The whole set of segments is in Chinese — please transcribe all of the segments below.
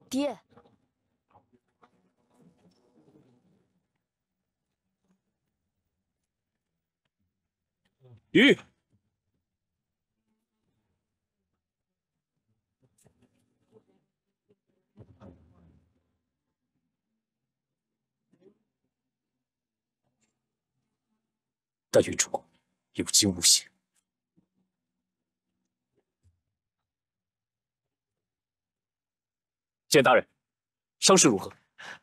爹，玉，但愿主公有惊无险。简大人，伤势如何？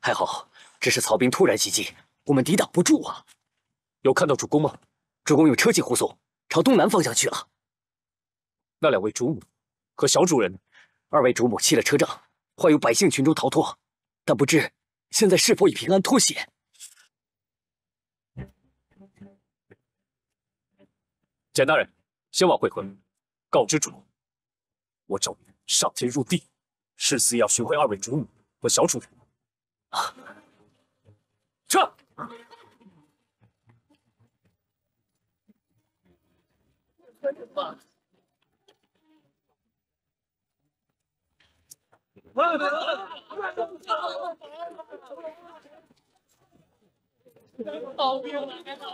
还好，只是曹兵突然袭击，我们抵挡不住啊！有看到主公吗？主公有车骑护送，朝东南方向去了。那2位主母和小主人呢？2位主母弃了车仗，患有百姓群中逃脱，但不知现在是否已平安脱险。简大人，先往回回，告知主公，我诏你上天入地，誓死也要寻回2位主母和小主人。啊！撤！逃兵来了！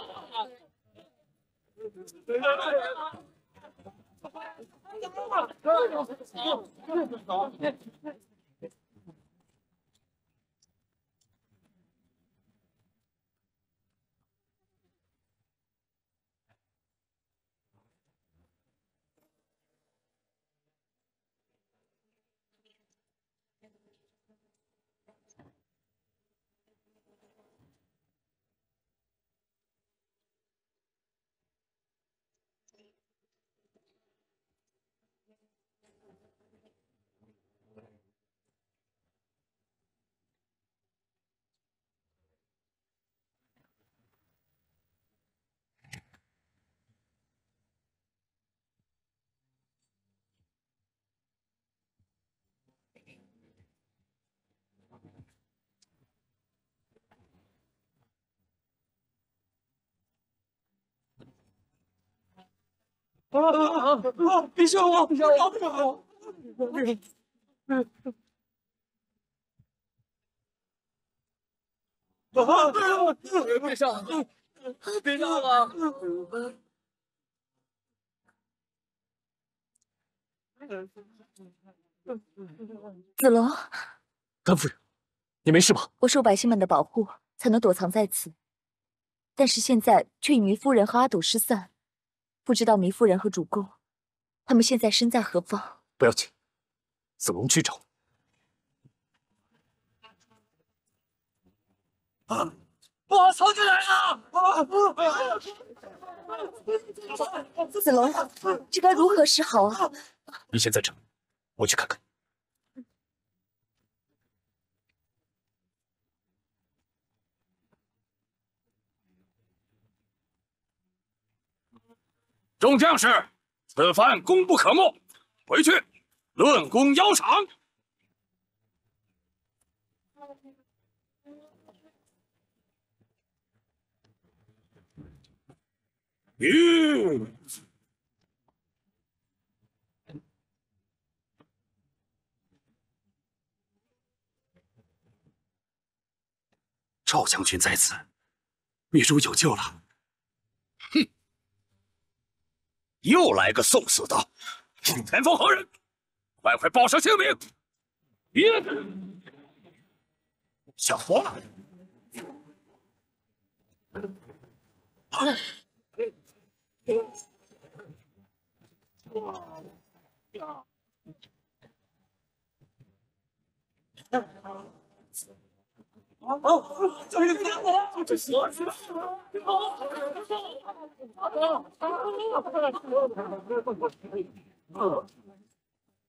别杀我！别杀我！别杀！别杀我！子龙，甘夫人，你没事吧？我受百姓们的保护，才能躲藏在此。但是现在却与糜夫人和阿斗失散，不知道糜夫人和主公，他们现在身在何方？不要紧，子龙去找。我曹军来了！子龙，这该如何是好啊？你先在这，我去看看。众将士，此番功不可没，回去论功邀赏。赵将军在此，秘书有救了。哼！又来个送死的，前方何人？快快报上姓名！想活了！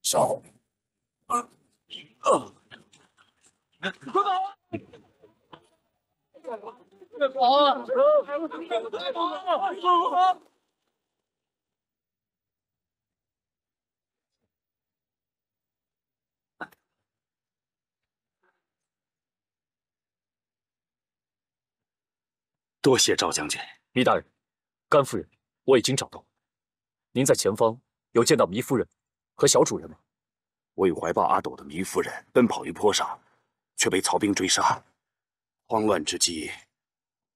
少，快跑！别跑啊！别跑！多谢赵将军。糜大人，甘夫人，我已经找到了。您在前方有见到糜夫人和小主人吗？我与怀抱阿斗的糜夫人奔跑于坡上，却被曹兵追杀。慌乱之际，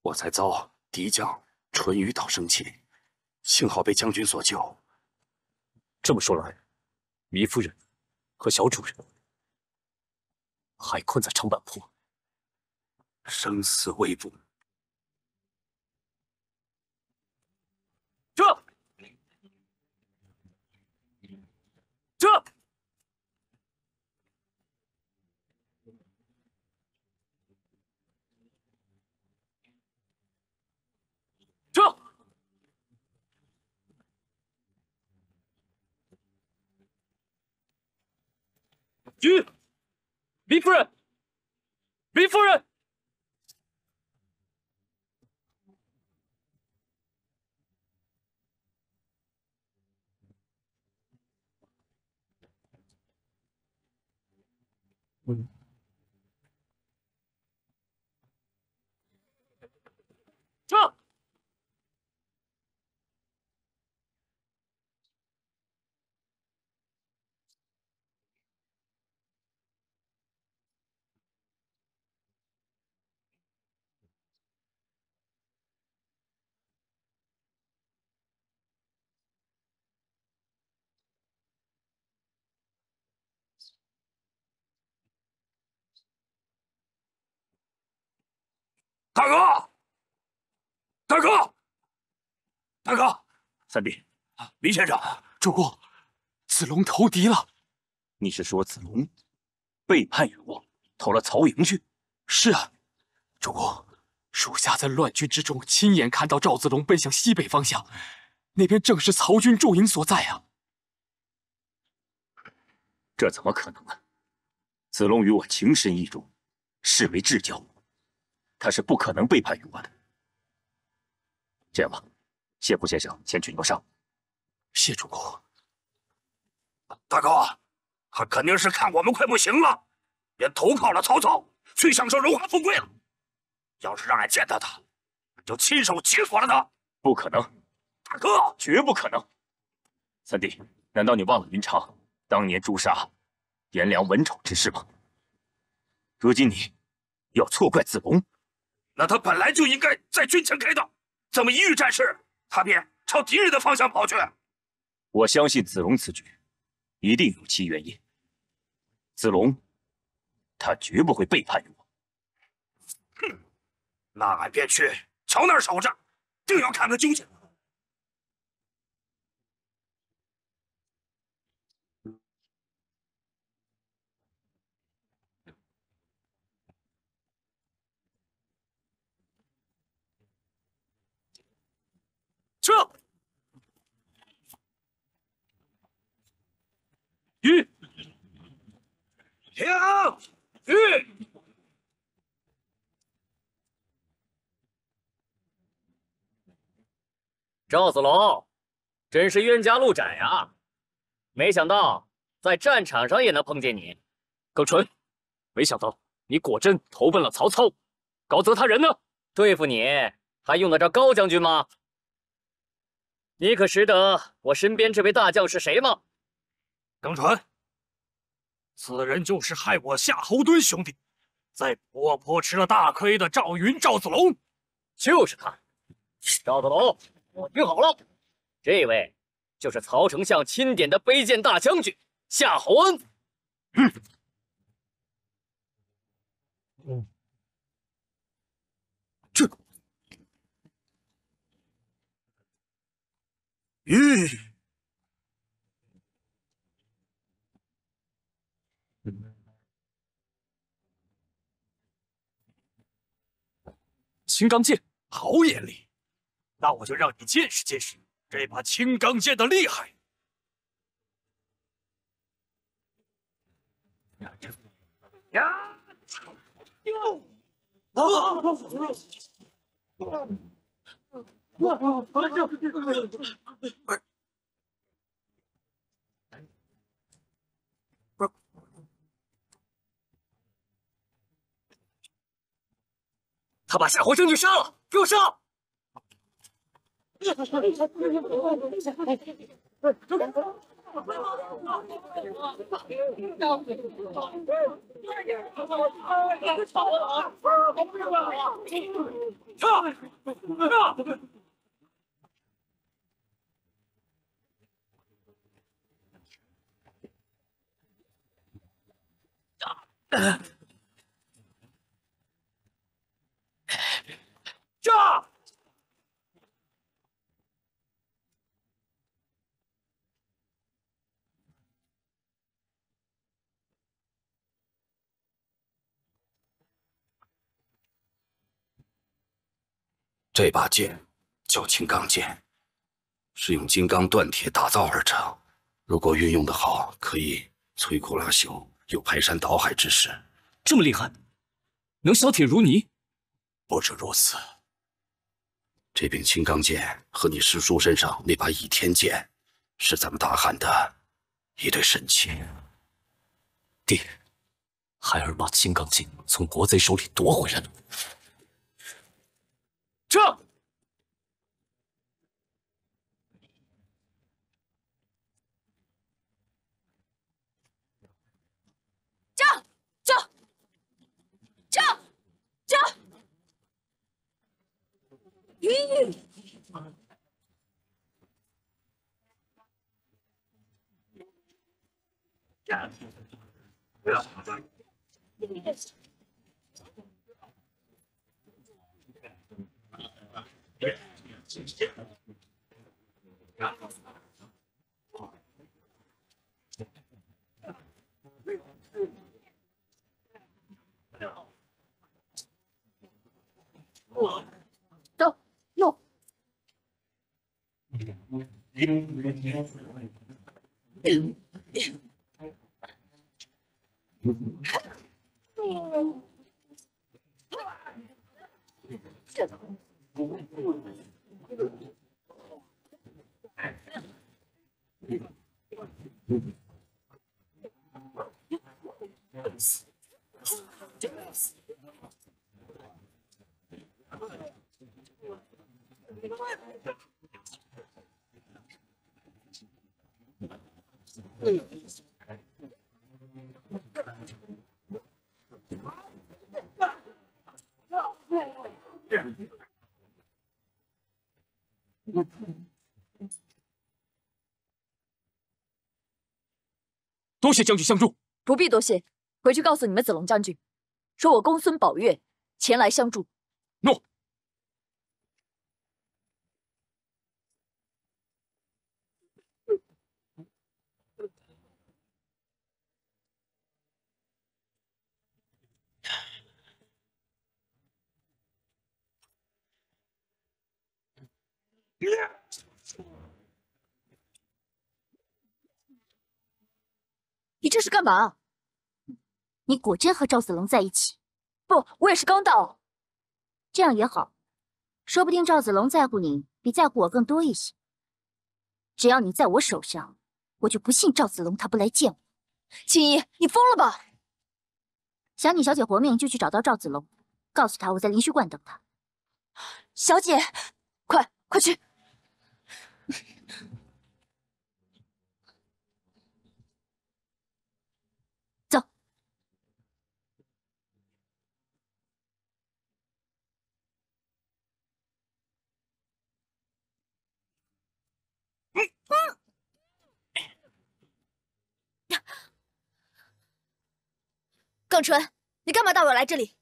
我才遭敌将淳于岛生擒，幸好被将军所救。这么说来，糜夫人和小主人还困在长坂坡，生死未卜。这。 糜夫人，糜夫人，这。 大哥，大哥，大哥，三弟，糜先生，主公，子龙投敌了。你是说子龙背叛于我，投了曹营去？是啊，主公，属下在乱军之中亲眼看到赵子龙奔向西北方向，那边正是曹军驻营所在啊。这怎么可能呢？子龙与我情深意重，视为至交。 他是不可能背叛于我的。这样吧，谢府先生前去挪伤。谢主公。大哥，他肯定是看我们快不行了，便投靠了曹操，去享受荣华富贵了。要是让俺见到他，就亲手解锁了他。不可能，大哥，绝不可能。三弟，难道你忘了云长当年诛杀颜良文丑之事吗？如今你要错怪子龙？ 那他本来就应该在军前开道，怎么一遇战事，他便朝敌人的方向跑去？我相信子龙此举一定有其原因。子龙，他绝不会背叛于我。哼，那俺便去桥那儿守着，定要看个究竟。撤！吁！停！吁！赵子龙，真是冤家路窄呀！没想到在战场上也能碰见你。耿纯，没想到你果真投奔了曹操。高泽他人呢？对付你还用得着高将军吗？你可识得我身边这位大将是谁吗？耿纯，此人就是害我夏侯惇兄弟，在坡坡吃了大亏的赵云赵子龙。就是他。赵子龙，我听好了，这位就是曹丞相钦点的卑贱大将军夏侯恩。这吁！青钢剑，好眼力，那我就让你见识见识这把青钢剑的厉害。呀！哟！他把夏侯将军杀了，给我杀！这把剑叫青钢剑，是用金刚锻铁打造而成。如果运用得好，可以摧枯拉朽，有排山倒海之势。这么厉害，能削铁如泥？不止如此，这柄青钢剑和你师叔身上那把倚天剑，是咱们大汉的一对神器。爹，孩儿把青钢剑从国贼手里夺回来了。撤！走，用。多谢将军相助。不必多谢，回去告诉你们子龙将军，说我公孙宝月前来相助。诺。你这是干嘛？你果真和赵子龙在一起？不，我也是刚到。这样也好，说不定赵子龙在乎你比在乎我更多一些。只要你在我手上，我就不信赵子龙他不来见我。青衣，你疯了吧？想你小姐活命，就去找到赵子龙，告诉他我在灵虚观等他。小姐，快去！走。耿纯，你干嘛带我来这里？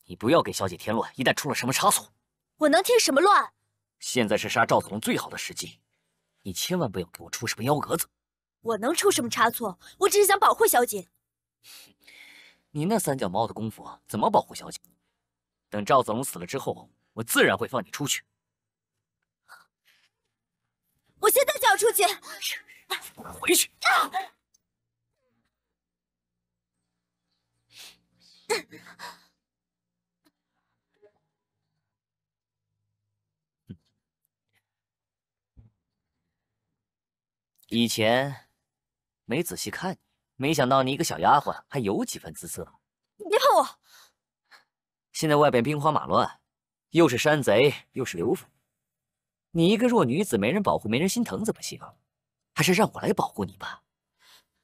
你不要给小姐添乱，一旦出了什么差错，我能添什么乱？现在是杀赵子龙最好的时机，你千万不要给我出什么幺蛾子。我能出什么差错？我只是想保护小姐。你那三脚猫的功夫怎么保护小姐？等赵子龙死了之后，我自然会放你出去。我现在就要出去。回去。以前没仔细看你，没想到你一个小丫鬟还有几分姿色。你别碰我！现在外边兵荒马乱，又是山贼，又是刘府，你一个弱女子，没人保护，没人心疼怎么行？还是让我来保护你吧。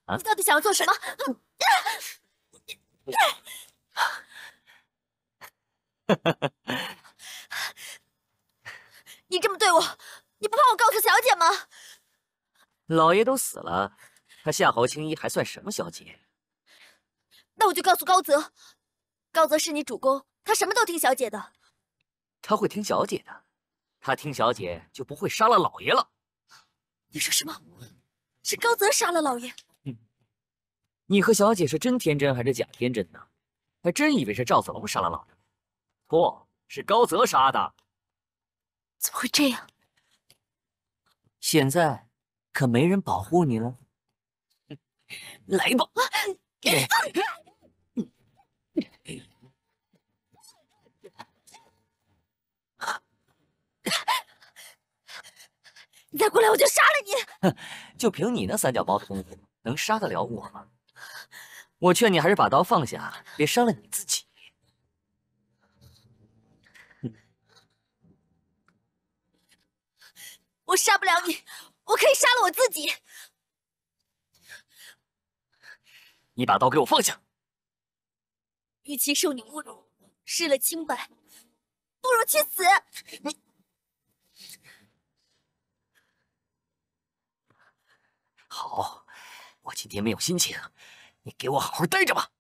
你到底想要做什么？你这么对我，你不怕我告诉小姐吗？老爷都死了，他夏侯青衣还算什么小姐？那我就告诉高泽，高泽是你主公，他什么都听小姐的。他会听小姐的，他听小姐就不会杀了老爷了。你说什么？是高泽杀了老爷？你和小姐是真天真还是假天真呢？还真以为是赵子龙杀了老爷？错，是高泽杀的。怎么会这样？现在可没人保护你了。来吧！你再过来，我就杀了你！就凭你那三脚猫的功夫，能杀得了我吗？我劝你还是把刀放下，别伤了你自己。我杀不了你，我可以杀了我自己。你把刀给我放下！与其受你侮辱，失了清白，不如去死！你好，我今天没有心情，你给我好好待着吧。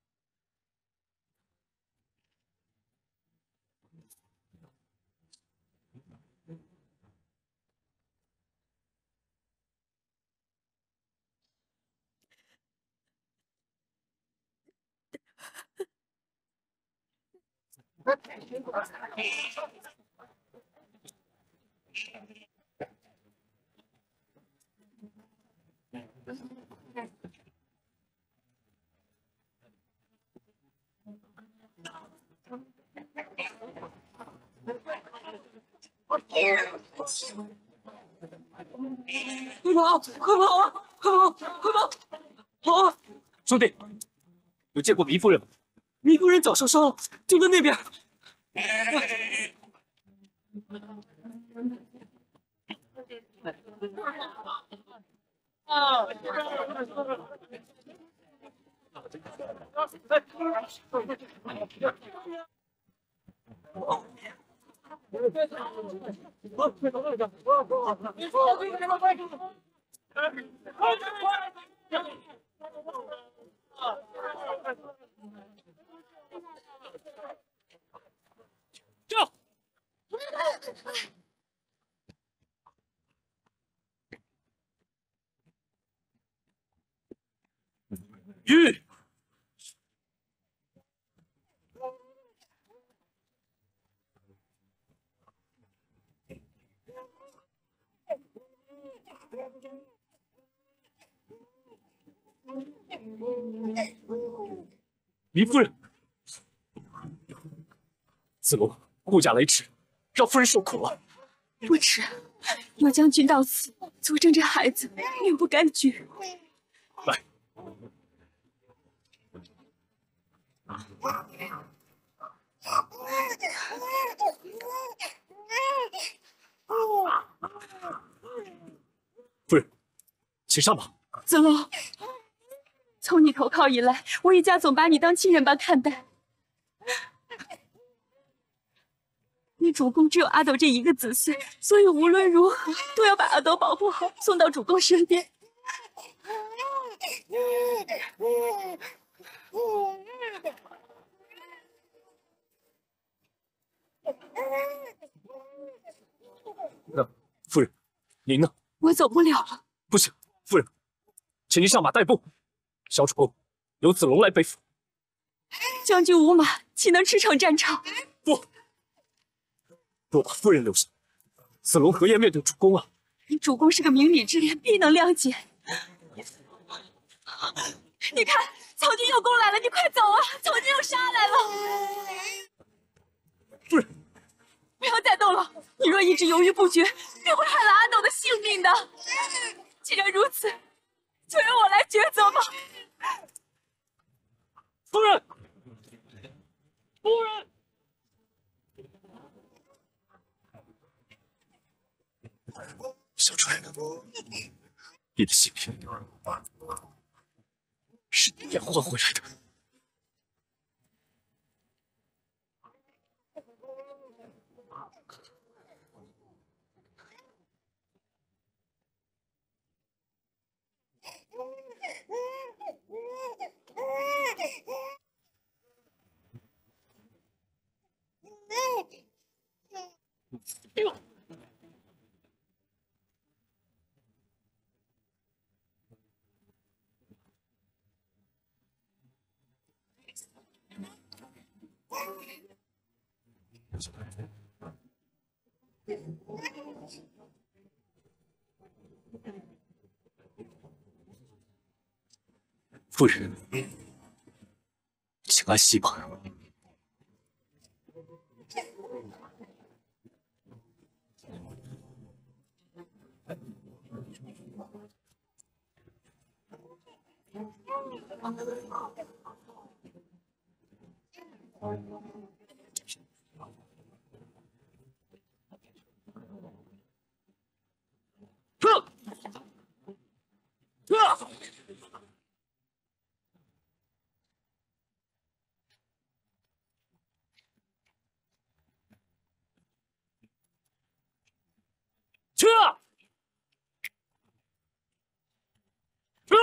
快跑！快跑啊！快跑！快跑！跑啊！兄弟，有见过糜夫人吗？糜夫人早受伤了，就在那边。这玉，糜夫人，子龙护驾雷池，让夫人受苦了。不迟，有将军到此，佐证这孩子命不甘绝。来，夫人，请上吧。子龙，从你投靠以来，我一家总把你当亲人般看待。你主公只有阿斗这一个子孙，所以无论如何都要把阿斗保护好，送到主公身边。那夫人，您呢？我走不了了。不行，夫人，请您上马带步，小主公由子龙来背负。将军无马，岂能驰骋战场？不，若把夫人留下，子龙何颜面对主公啊？你主公是个明理之人，必能谅解。你看，曹军又攻来了，你快走啊！曹军又杀来了。夫人，不要再动了，你若一直犹豫不决，便会害了阿斗的性命的。既然如此，就由我来抉择吧。夫人，夫人。小春，你的性命是你演换回来的。夫人，请安息吧。去！去！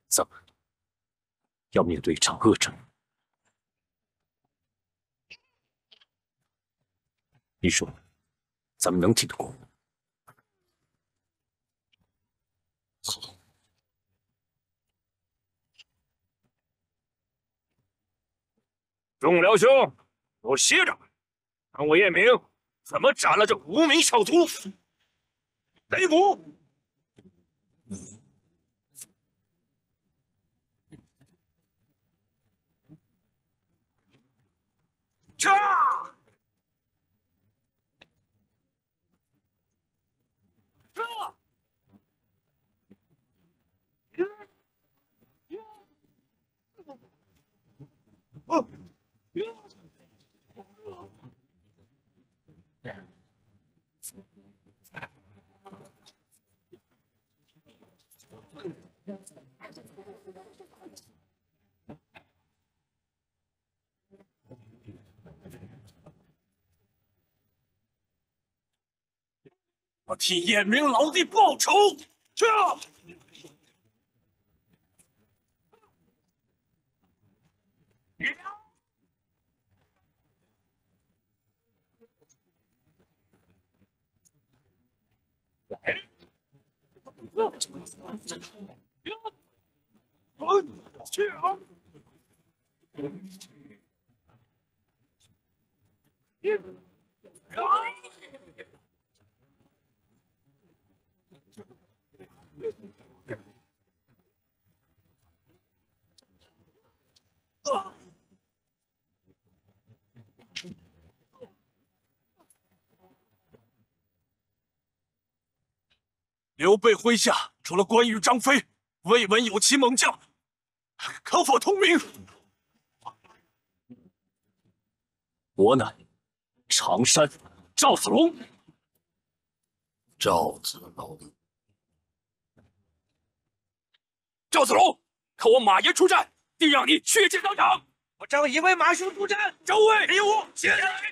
咱们要面对一场恶战，你说咱们能挺得过？众辽兄，给我歇着，看我叶明怎么斩了这无名小卒！雷捕！去！我替叶明老弟报仇！去！去啊！刘备麾下除了关羽、张飞，未闻有其猛将，可否通名？我乃常山赵子龙。赵子龙，赵子龙，看我马爷出战，定让你血溅当场！我张仪为马兄出战，周卫，给我起来！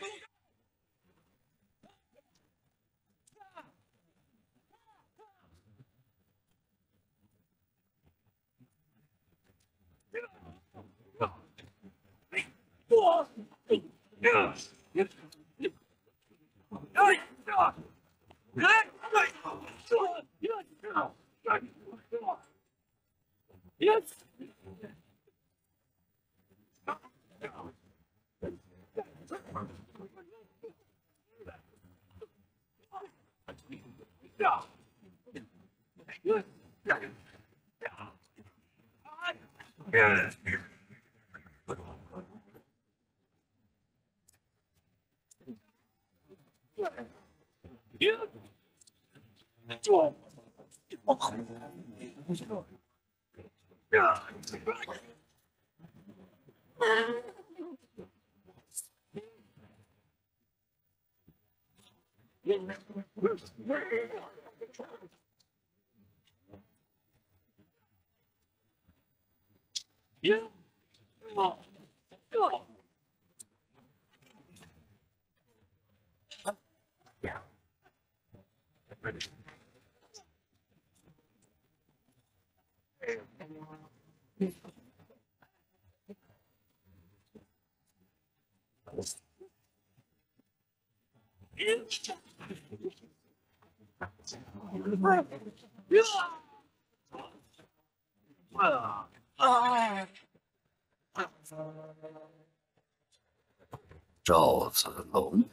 赵子龙，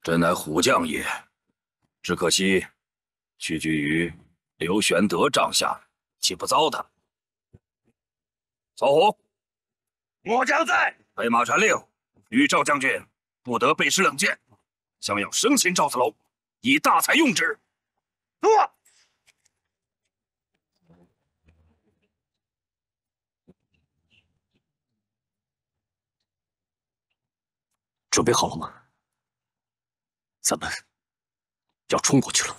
真乃虎将也，只可惜屈居于刘玄德帐下，岂不糟蹋？曹洪，末将在。北马传令，与赵将军不得背时冷箭，相要生擒赵子龙，以大才用之。诺。准备好了吗？咱们要冲过去了。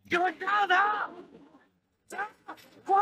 给我杀他！快！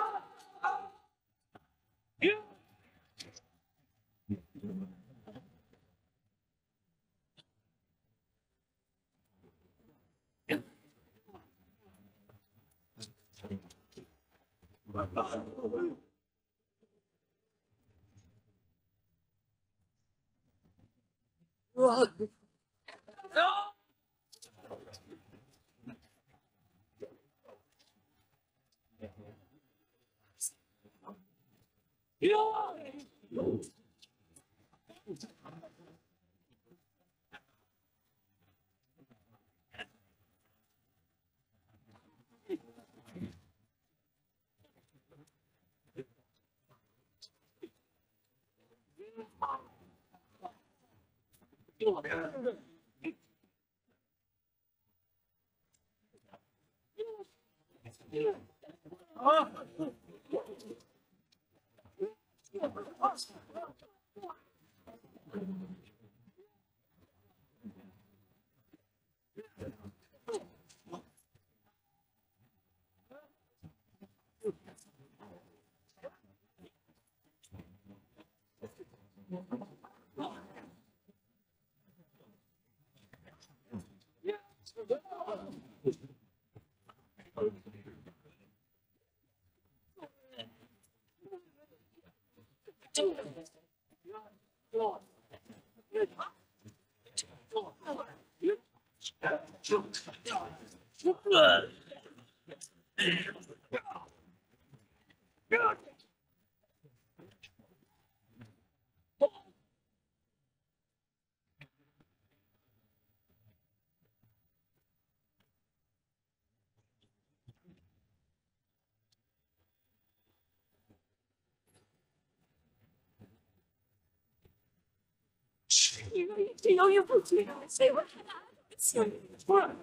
你若一直犹豫不决，谁会看到阿斗的性命？夫人，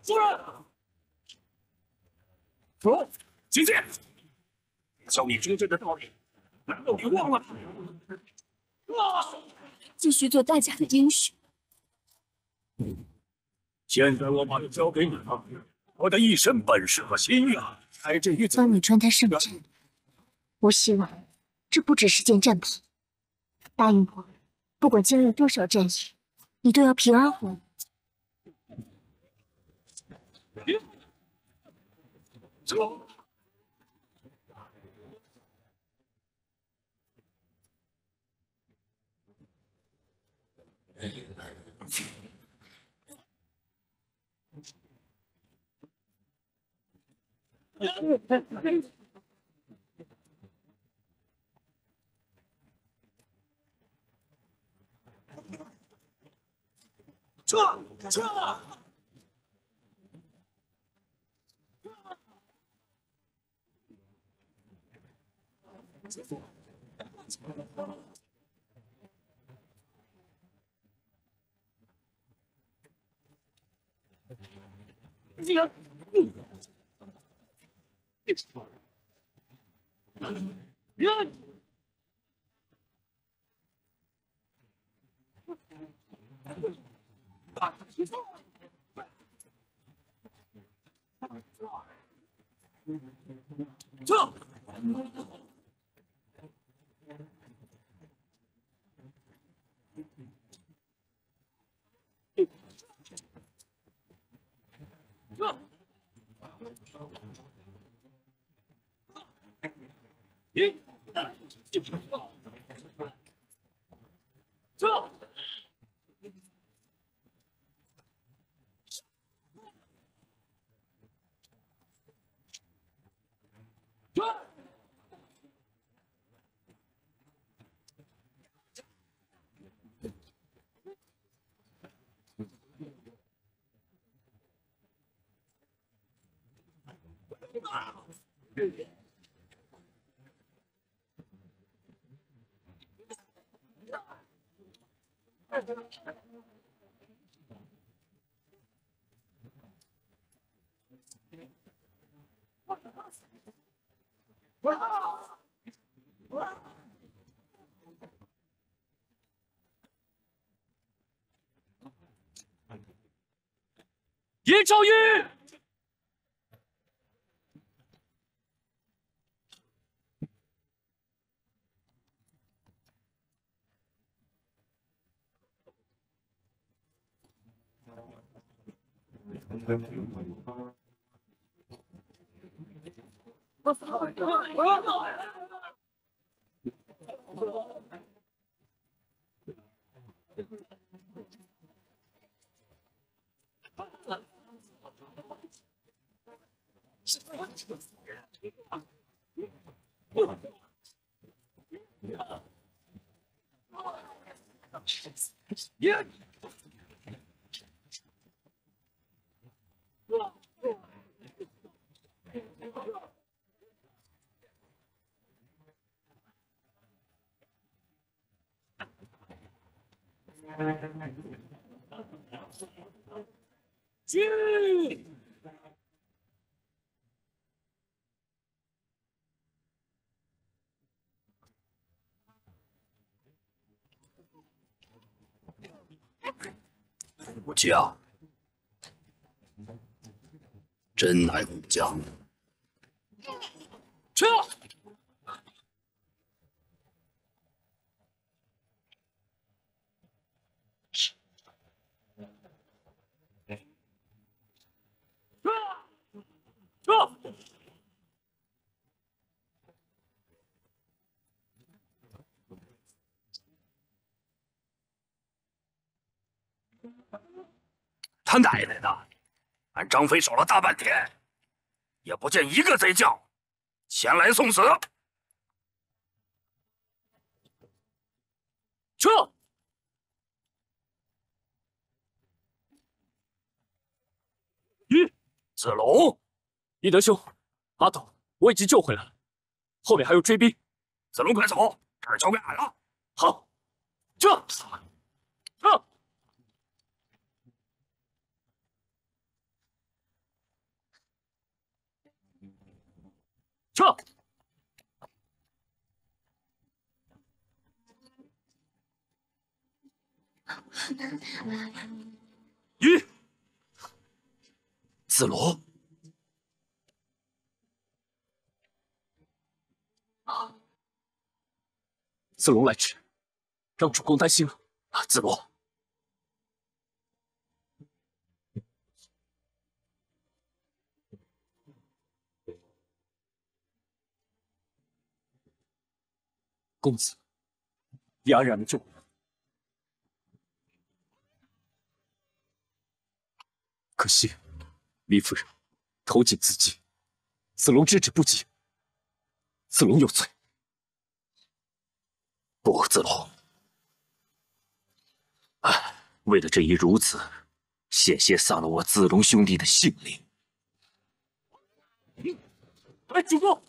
夫人，姐姐，教你忠贞的道理，难道你忘了？继续做大家的英雄。现在我把它交给你了，我的一身本事和心愿，开阵于此。帮你穿戴圣战，我希望这不只是件战袍。答应我，不管经历多少战役，你都要平安回来。走。撤！叶朝玉。 武将，真乃武将。撤！他奶奶的！俺张飞守了大半天，也不见一个贼将前来送死。撤！子龙，翼德兄，阿斗，我已经救回来了，后面还有追兵。子龙，快走，这儿交给俺了。好，撤！撤！ 撤！鱼，子龙，子龙来迟，让主公担心了。子龙，公子，你安然的救我。可惜，糜夫人投井自尽，子龙制止不及，子龙有罪。不，子龙，为了这一孺子，险些丧了我子龙兄弟的性命。哎，主公！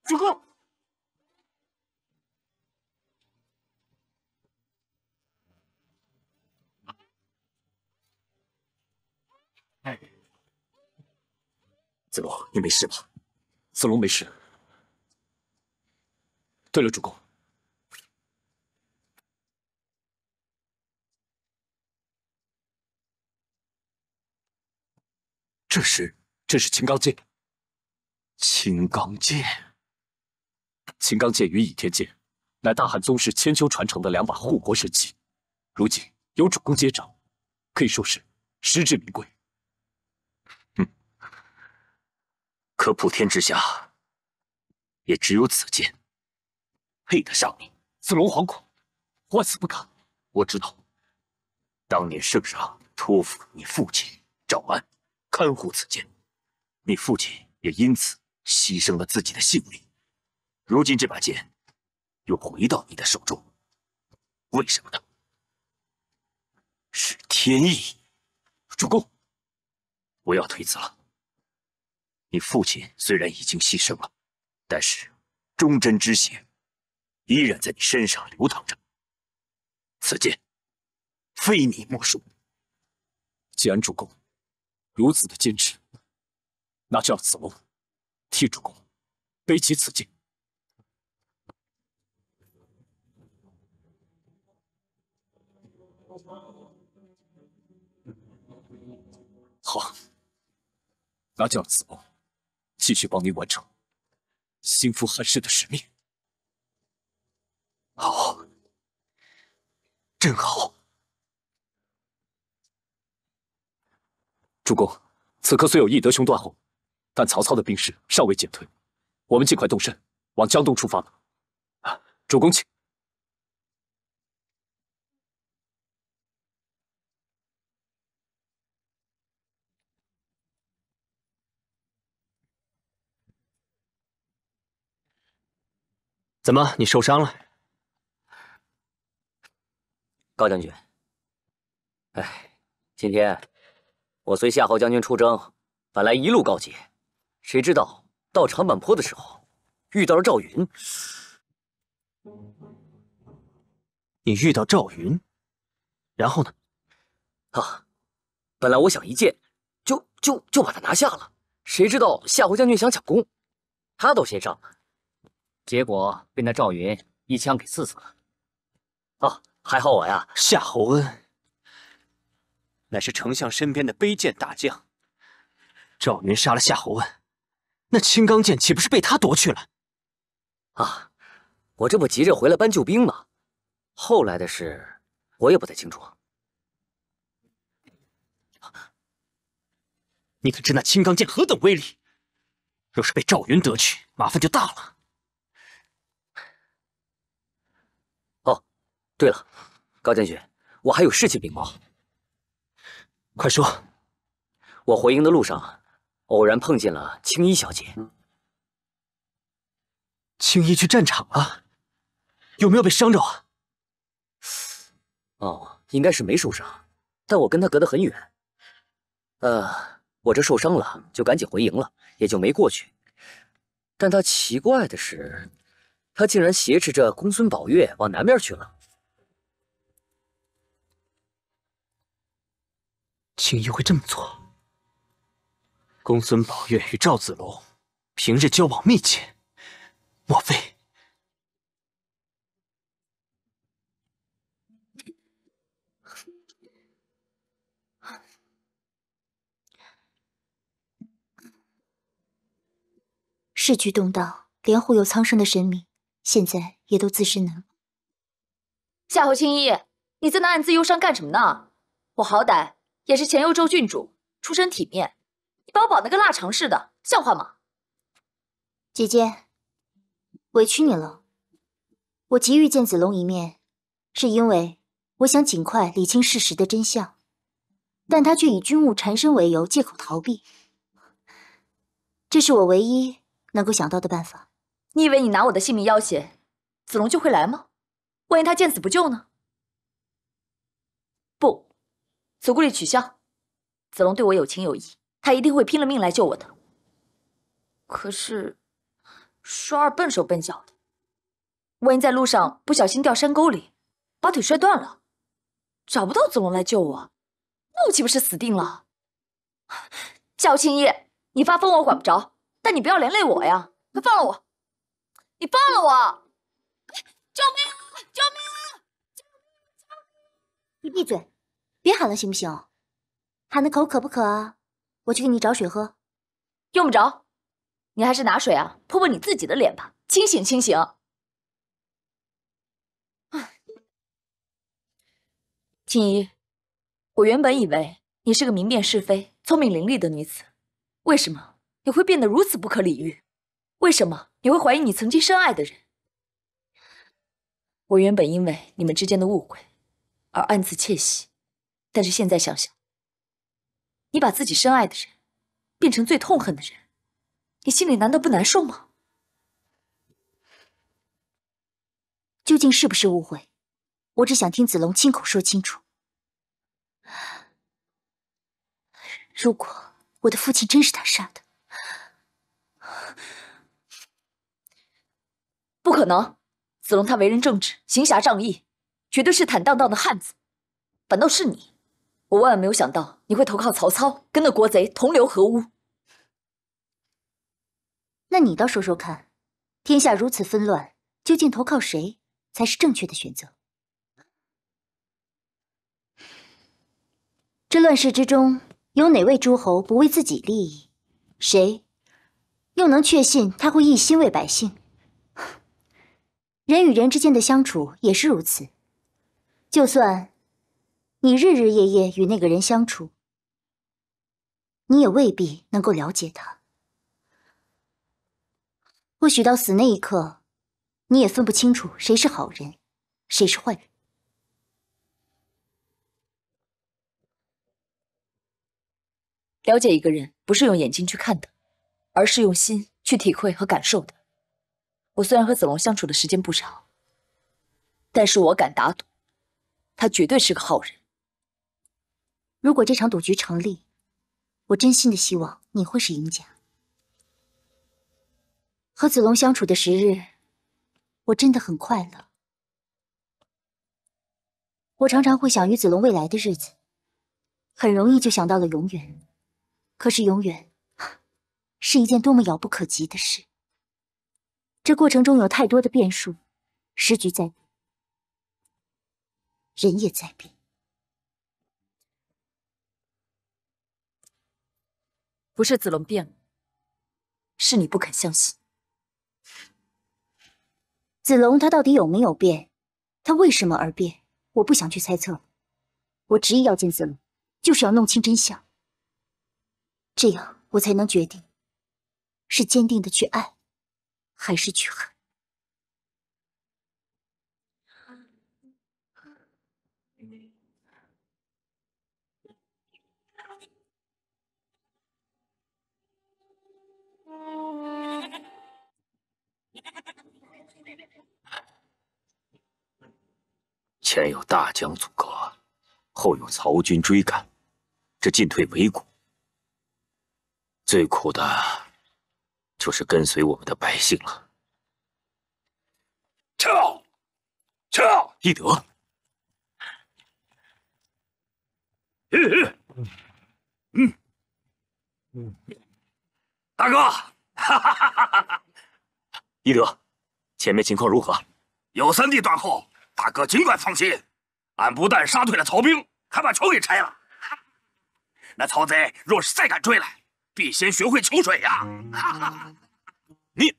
主公。子龙，你没事吧？子龙没事。对了，主公。 这是青钢剑。青钢剑，青钢剑与倚天剑，乃大汉宗室千秋传承的2把护国神器，如今有主公接掌，可以说是实至名归。可普天之下，也只有此剑配得上你。子龙惶恐，万死不敢。我知道，当年圣上托付你父亲赵安看护此剑，你父亲也因此牺牲了自己的性命。如今这把剑又回到你的手中，为什么呢？是天意。主公，不要推辞了。你父亲虽然已经牺牲了，但是忠贞之血依然在你身上流淌着。此剑非你莫属。既然主公如此的坚持，那就让子龙替主公背起此剑。好，那就让子龙继续帮你完成兴复汉室的使命。好，真好。主公，此刻虽有翼德兄断后，但曹操的兵势尚未减退，我们尽快动身，往江东出发吧。主公请。怎么，你受伤了？高将军，今天我随夏侯将军出征，本来一路告捷，谁知道到长坂坡的时候遇到了赵云。你遇到赵云，然后呢？本来我想一剑就把他拿下了，谁知道夏侯将军想抢功，他都先上了。 结果被那赵云一枪给刺死了。还好我呀，夏侯恩乃是丞相身边的卑贱大将，赵云杀了夏侯恩，那青钢剑岂不是被他夺去了？我这不急着回来搬救兵吗？后来的事我也不太清楚。你可知那青钢剑何等威力？若是被赵云得去，麻烦就大了。 对了，高将军，我还有事情禀报。快说。我回营的路上，偶然碰见了青衣小姐。青衣去战场了，有没有被伤着啊？应该是没受伤，但我跟她隔得很远。我这受伤了，就赶紧回营了，也就没过去。但她奇怪的是，她竟然挟持着公孙宝月往南边去了。 青衣会这么做？公孙宝月与赵子龙平日交往密切，莫非？世局动荡，连护佑苍生的神明，现在也都自身难保。夏侯青衣，你在那暗自忧伤干什么呢？我好歹也是前幽州郡主，出身体面，你把我绑得跟腊肠似的，像话吗？姐姐，委屈你了。我急于见子龙一面，是因为我想尽快理清事实的真相，但他却以军务缠身为由借口逃避，这是我唯一能够想到的办法。你以为你拿我的性命要挟，子龙就会来吗？万一他见死不救呢？不，此顾虑取消。子龙对我有情有义，他一定会拼了命来救我的。可是，双儿笨手笨脚的，万一在路上不小心掉山沟里，把腿摔断了，找不到子龙来救我，那我岂不是死定了？焦青衣，你发疯我管不着，但你不要连累我呀！快放了我！你放了我！救命啊！救命啊！你闭嘴，别喊了行不行？喊的口渴不渴啊？我去给你找水喝。用不着，你还是拿水啊，泼泼你自己的脸吧，清醒清醒。青衣，我原本以为你是个明辨是非、聪明伶俐的女子，为什么你会变得如此不可理喻？为什么你会怀疑你曾经深爱的人？我原本因为你们之间的误会而暗自窃喜，但是现在想想，你把自己深爱的人变成最痛恨的人，你心里难道不难受吗？究竟是不是误会？我只想听子龙亲口说清楚。如果我的父亲真是他杀的，不可能！子龙他为人正直，行侠仗义，绝对是坦荡荡的汉子。反倒是你，我万万没有想到你会投靠曹操，跟那国贼同流合污。那你倒说说看，天下如此纷乱，究竟投靠谁才是正确的选择？这乱世之中，有哪位诸侯不为自己利益？谁又能确信他会一心为百姓？人与人之间的相处也是如此，就算你日日夜夜与那个人相处，你也未必能够了解他。或许到死那一刻，你也分不清楚谁是好人，谁是坏人。了解一个人，不是用眼睛去看的，而是用心去体会和感受的。我虽然和子龙相处的时间不长，但是我敢打赌，他绝对是个好人。如果这场赌局成立，我真心的希望你会是赢家。和子龙相处的时日，我真的很快乐。我常常会想与子龙未来的日子，很容易就想到了永远。可是永远是一件多么遥不可及的事。这过程中有太多的变数，时局在变，人也在变。不是子龙变了，是你不肯相信。子龙他到底有没有变？他为什么而变？我不想去猜测了。我执意要见子龙，就是要弄清真相。这样我才能决定，是坚定的去爱，还是去恨。前有大江阻隔，后有曹军追赶，这进退维谷。最苦的，就是跟随我们的百姓了。撤！撤！翼德，大哥，哈哈哈哈哈！翼德，前面情况如何？有三弟断后，大哥尽管放心，俺不但杀退了曹兵，还把桥给拆了。那曹贼若是再敢追来，必先学会求水呀！你，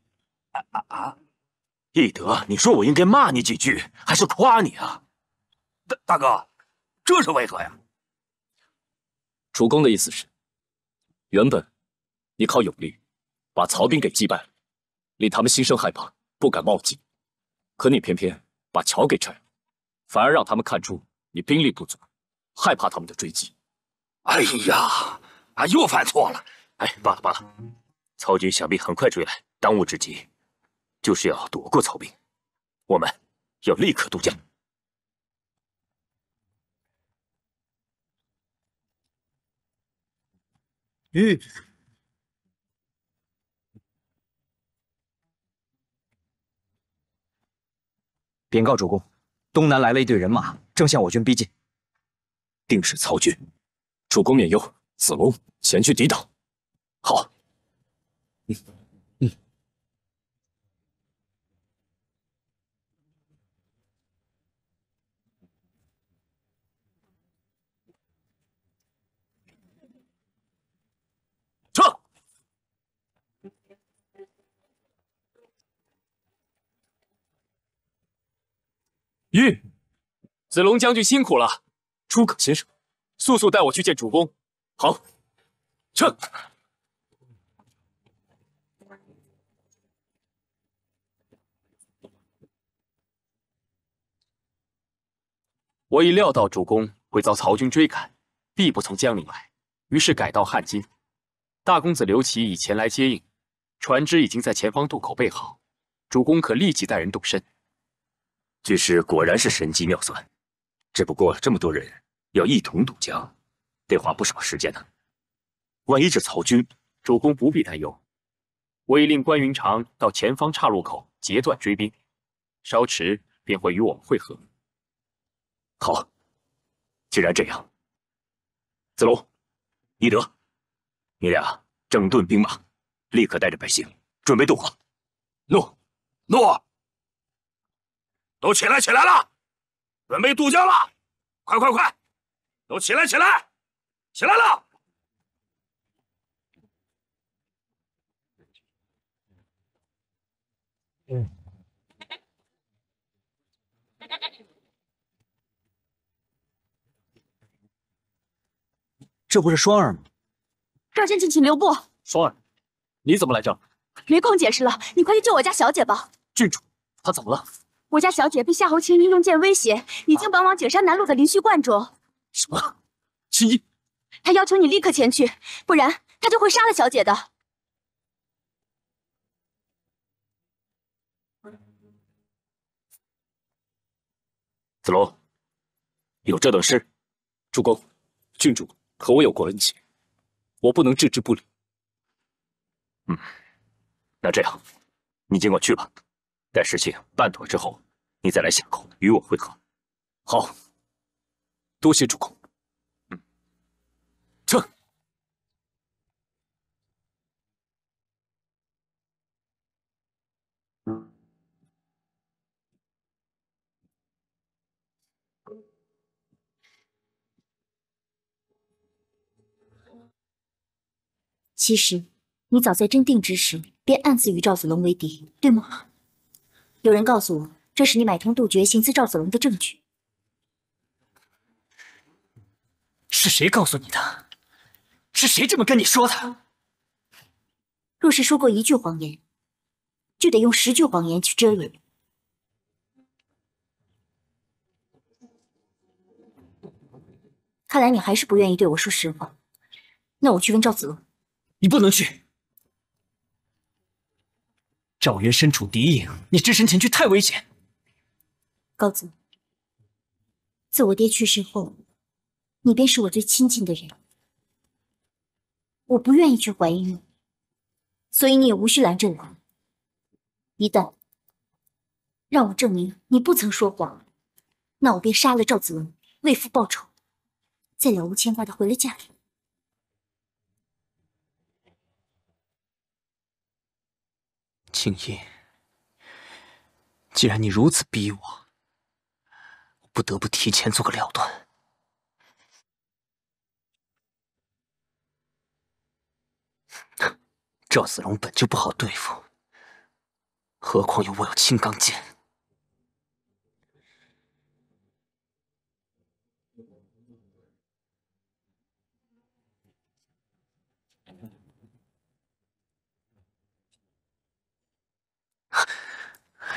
翼德，你说我应该骂你几句，还是夸你啊？大哥，这是为何呀？主公的意思是，原本你靠有力把曹兵给击败了，令他们心生害怕，不敢冒进。可你偏偏把桥给拆了，反而让他们看出你兵力不足，害怕他们的追击。哎呀，俺又犯错了。哎，罢了罢了，曹军想必很快追来，当务之急就是要躲过曹兵，我们要立刻渡江。禀告主公，东南来了一队人马，正向我军逼近。定是曹军，主公免忧，子龙前去抵挡。好。撤！玉，子龙将军辛苦了。诸葛先生，速速带我去见主公。好，撤！我已料到主公会遭曹军追赶，必不从江陵来，于是改道汉津。大公子刘琦已前来接应，船只已经在前方渡口备好，主公可立即带人动身。军师果然是神机妙算，只不过这么多人要一同渡江，得花不少时间呢。万一这曹军，主公不必担忧，我已令关云长到前方岔路口截断追兵，稍迟便会与我们会合。好，既然这样，子龙、翼德，你俩整顿兵马，立刻带着百姓准备渡河。诺，诺。都起来，起来了，准备渡江了！快快快，都起来，起来，起来了！这不是双儿吗？赵先生，请留步。双儿，你怎么来这？没空解释了，你快去救我家小姐吧。郡主，她怎么了？我家小姐被夏侯青云用剑威胁，已经绑往景山南路的灵虚观中。什么？青衣？他要求你立刻前去，不然他就会杀了小姐的。子龙，有这等事？主公，郡主和我有过恩情，我不能置之不理。那这样，你尽管去吧。待事情办妥之后，你再来峡口与我会合。好，多谢主公。撤。其实，你早在真定之时便暗自与赵子龙为敌，对吗？有人告诉我，这是你买通杜绝行刺赵子龙的证据。是谁告诉你的？是谁这么跟你说的？若是说过一句谎言，就得用10句谎言去遮掩。看来你还是不愿意对我说实话。那我去问赵子龙。你不能去。赵云身处敌营，你只身前去太危险。高子，自我爹去世后，你便是我最亲近的人。我不愿意去怀疑你，所以你也无需拦着我。一旦让我证明你不曾说谎，那我便杀了赵子龙，为父报仇，再了无牵挂的回了家里。青衣，既然你如此逼我，我不得不提前做个了断。赵子龙本就不好对付，何况我有青钢剑。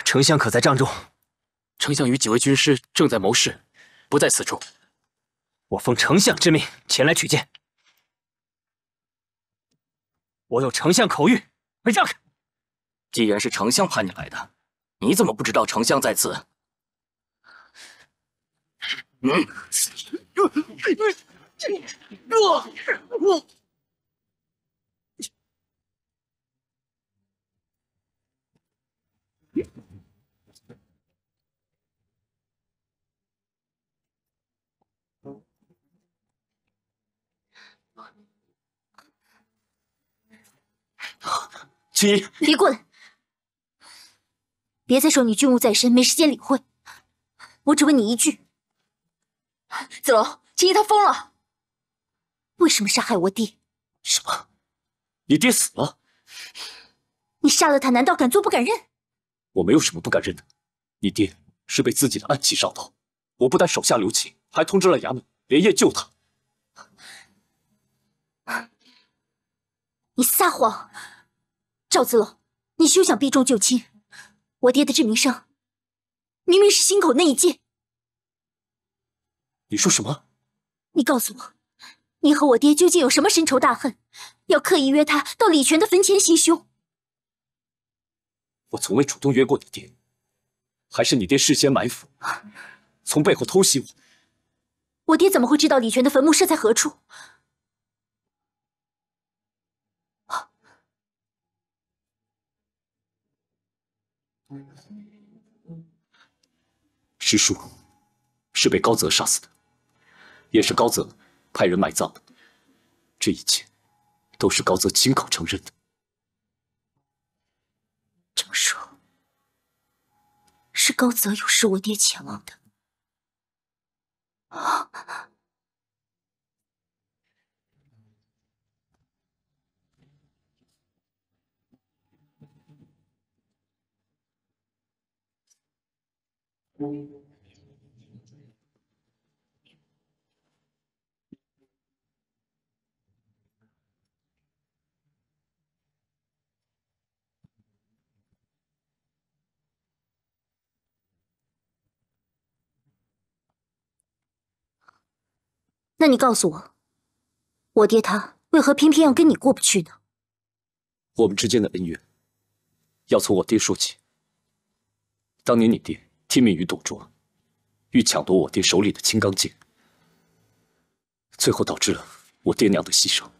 丞相可在帐中？丞相与几位军师正在谋事，不在此处。我奉丞相之命前来取见。我有丞相口谕，让开！既然是丞相派你来的，你怎么不知道丞相在此？青衣，别过来！别再说你军务在身，没时间理会。我只问你一句：子龙，青衣他疯了，为什么杀害我爹？什么？你爹死了？你杀了他，难道敢做不敢认？我没有什么不敢认的。你爹是被自己的暗器烧到，我不但手下留情，还通知了衙门，连夜救他。你撒谎！赵子龙，你休想避重就轻。我爹的致命伤，明明是心口那一剑。你说什么？你告诉我，你和我爹究竟有什么深仇大恨，要刻意约他到李全的坟前行凶？我从未主动约过你爹，还是你爹事先埋伏，从背后偷袭我。我爹怎么会知道李全的坟墓设在何处？师叔是被高泽杀死的，也是高泽派人埋葬的。这一切都是高泽亲口承认的。这么说，是高泽诱使我爹前往的。那你告诉我，我爹他为何偏偏要跟你过不去呢？我们之间的恩怨，要从我爹说起。当年你爹听命于董卓，欲抢夺我爹手里的青钢剑，最后导致了我爹娘的牺牲。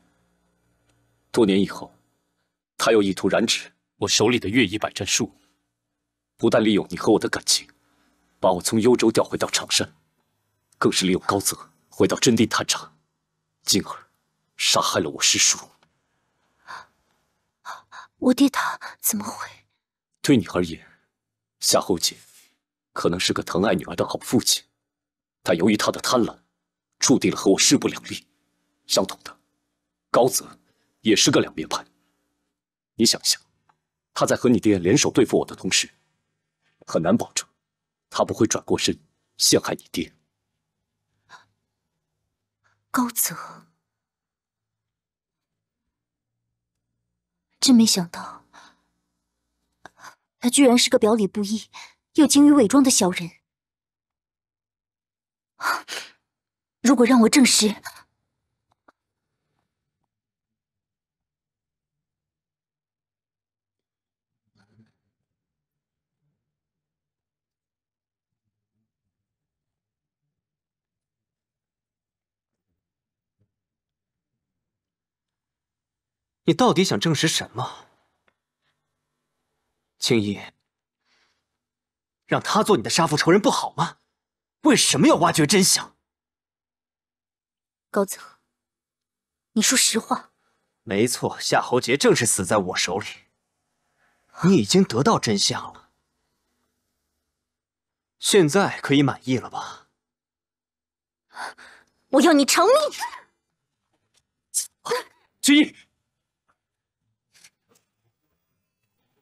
多年以后，他又意图染指我手里的月夷百战术，不但利用你和我的感情，把我从幽州调回到常山，更是利用高泽回到真地探查，进而杀害了我师叔。我爹他怎么会？对你而言，夏侯杰可能是个疼爱女儿的好父亲，但由于他的贪婪，注定了和我势不两立。相同的，高泽也是个两面派。你想想，他在和你爹联手对付我的同时，很难保证他不会转过身陷害你爹。高泽，真没想到，他居然是个表里不一又精于伪装的小人。如果让我证实，你到底想证实什么？青衣，让他做你的杀父仇人不好吗？为什么要挖掘真相？高泽，你说实话。没错，夏侯杰正是死在我手里。你已经得到真相了，现在可以满意了吧？我要你偿命！青衣。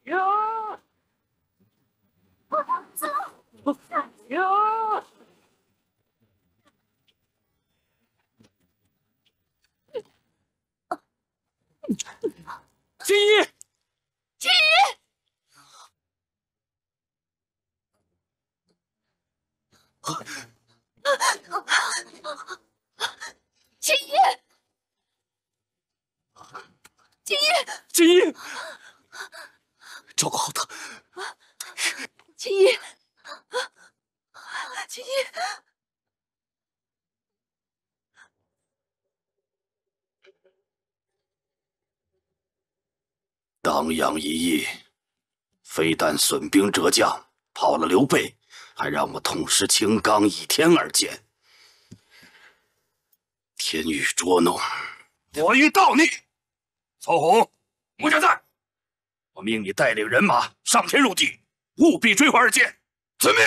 呀！呀！青衣，青衣，青衣，青衣，青衣，照顾好他。青衣，青衣。当阳一役，非但损兵折将，跑了刘备，还让我痛失青钢，倚天而见。天欲捉弄，我欲告你。曹洪，穆家在，我命你带领人马上天入地，务必追回二剑。遵命。